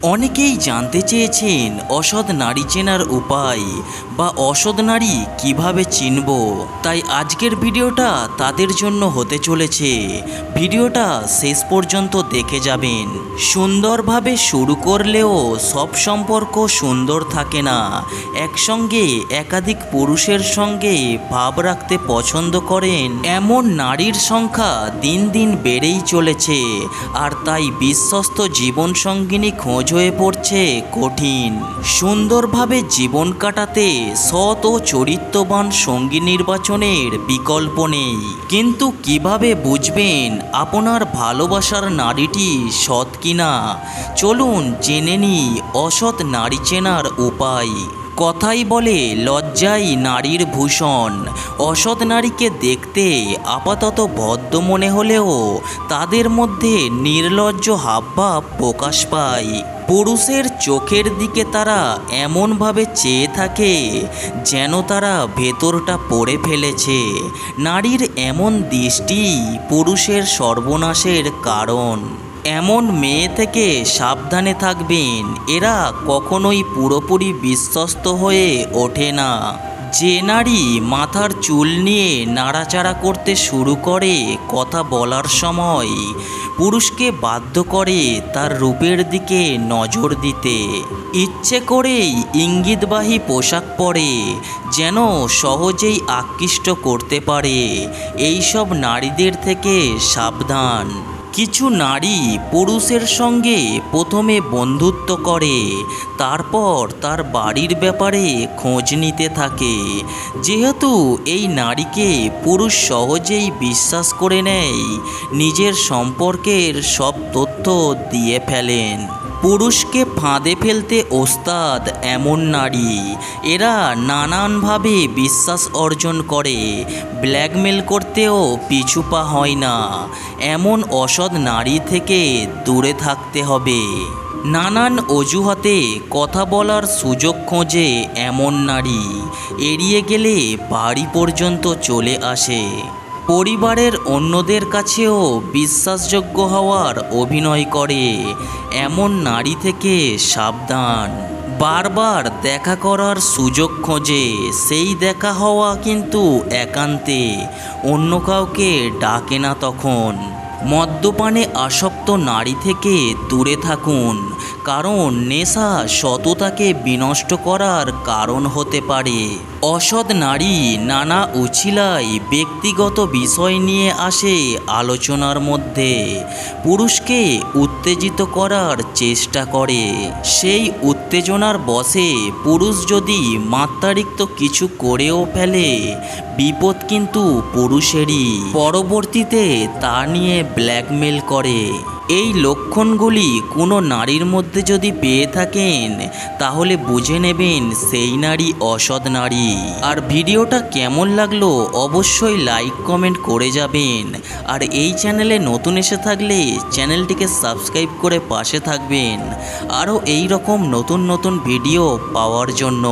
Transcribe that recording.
অনেকেই জানতে চেয়েছেন অসৎ নারী চেনার উপায় বা অসৎ নারী কিভাবে চিনব। তাই আজকের ভিডিওটা তাদের জন্য হতে চলেছে। ভিডিওটা শেষ পর্যন্ত দেখে যাবেন। সুন্দরভাবে শুরু করলেও সব সম্পর্ক সুন্দর থাকে না। একসঙ্গে একাধিক পুরুষের সঙ্গে ভাব রাখতে পছন্দ করেন এমন নারীর সংখ্যা দিন দিন বেড়েই চলেছে। আর তাই বিশ্বস্ত জীবনসঙ্গিনী খোঁজ হয়ে পড়ছে কঠিন। সুন্দরভাবে জীবন কাটাতে সৎ ও চরিত্রবান সঙ্গী নির্বাচনের বিকল্প নেই। কিন্তু কিভাবে বুঝবেন আপনার ভালোবাসার নারীটি সৎ কিনা? চলুন জেনে নিই অসৎ নারী চেনার উপায়। কথাই বলে লজ্জাই নারীর ভূষণ। অসৎ নারীকে দেখতে আপাতত ভদ্র মনে হলেও তাদের মধ্যে নির্লজ্জ হাবভাব প্রকাশ পায়। পুরুষের চোখের দিকে তারা এমনভাবে চেয়ে থাকে যেন তারা ভেতরটা পড়ে ফেলেছে। নারীর এমন দৃষ্টি পুরুষের সর্বনাশের কারণ। এমন মেয়ে থেকে সাবধানে থাকবেন। এরা কখনোই পুরোপুরি বিশ্বস্ত হয়ে ওঠে না। যে নারী মাথার চুল নিয়ে নাড়াচাড়া করতে শুরু করে কথা বলার সময়, পুরুষকে বাধ্য করে তার রূপের দিকে নজর দিতে। ইচ্ছে করেই ইঙ্গিতবাহী পোশাক পরে যেন সহজেই আকৃষ্ট করতে পারে, এইসব নারীদের থেকে সাবধান। কিছু নারী পুরুষের সঙ্গে প্রথমে বন্ধুত্ব করে, তারপর তার বাড়ির ব্যাপারে খোঁজ নিতে থাকে। যেহেতু এই নারীকে পুরুষ সহজেই বিশ্বাস করে নেয়, নিজের সম্পর্কের সব তথ্য দিয়ে ফেলেন। পুরুষকে ফাঁদে ফেলতে ওস্তাদ এমন নারী। এরা নানানভাবে বিশ্বাস অর্জন করে, ব্ল্যাকমেল করতেও পিছু পা হয় না। এমন অসৎ নারী থেকে দূরে থাকতে হবে। নানান অজুহাতে কথা বলার সুযোগ খোঁজে এমন নারী। এড়িয়ে গেলে বাড়ি পর্যন্ত চলে আসে। পরিবারের অন্যদের কাছেও বিশ্বাসযোগ্য হওয়ার অভিনয় করে। এমন নারী থেকে সাবধান। বারবার দেখা করার সুযোগ খোঁজে, সেই দেখা হওয়া কিন্তু একান্তে, অন্য কাউকে ডাকে না তখন। মদ্যপানে আসক্ত নারী থেকে দূরে থাকুন, কারণ নেশা সততাকে বিনষ্ট করার কারণ হতে পারে। অসৎ নারী নানা উছিলায় ব্যক্তিগত বিষয় নিয়ে আসে আলোচনার মধ্যে। পুরুষকে উত্তেজিত করার চেষ্টা করে। সেই উত্তেজনার বশে পুরুষ যদি মাত্রাতিরিক্ত কিছু করেও ফেলে, বিপদ কিন্তু পুরুষেরই। পরবর্তীতে তা নিয়ে ব্ল্যাকমেল করে। এই লক্ষণগুলি কোনো নারীর মধ্যে যদি পেয়ে থাকেন, তাহলে বুঝে নেবেন সেই নারী অসৎ নারী। আর ভিডিওটা কেমন লাগলো অবশ্যই লাইক কমেন্ট করে যাবেন। আর এই চ্যানেলে নতুন এসে থাকলে চ্যানেলটিকে সাবস্ক্রাইব করে পাশে থাকবেন আরও এই রকম নতুন নতুন ভিডিও পাওয়ার জন্য।